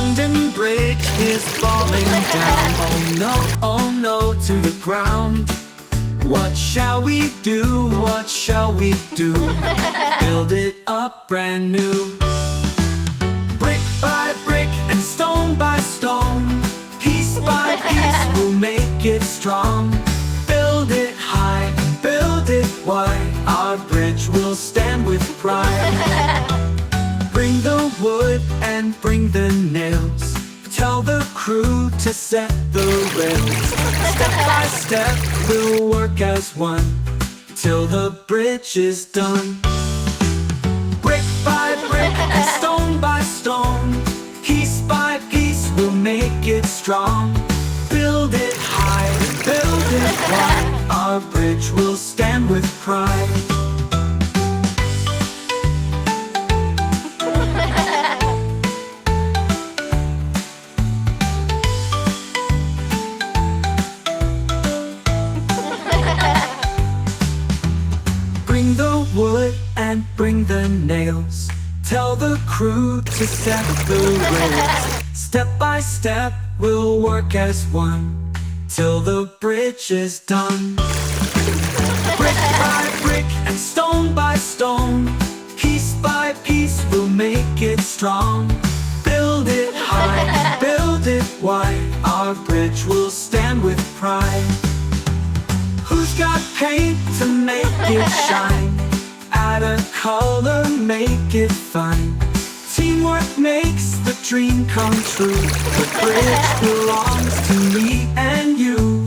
London Bridge is falling down. Oh no, to the ground. What shall we do? What shall we do? Build it up brand new. Brick by brick and stone by stone, piece by piece we'll make it strong. Build it high, build it wide, our bridge will stand with pride. Bring the wood and bring the nails, tell the crew to set the rails. Step by step we'll work as one, till the bridge is done. Brick by brick and stone by stone, piece by piece we'll make it strong. Build it high, build it wide, our bridge will stand with pride. Bring the wood and bring the nails, tell the crew to set the rails. Step by step we'll work as one, till the bridge is done. Brick by brick and stone by stone, piece by piece we'll make it strong. Build it high, build it wide, our bridge will stand with pride. Who's got paint to make it shine? Add a color, make it fine. Teamwork makes the dream come true. The bridge belongs to me and you.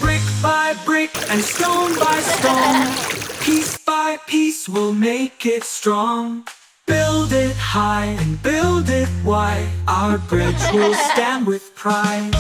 Brick by brick and stone by stone, piece by piece we'll make it strong. Build it high and build it wide, our bridge will stand with pride.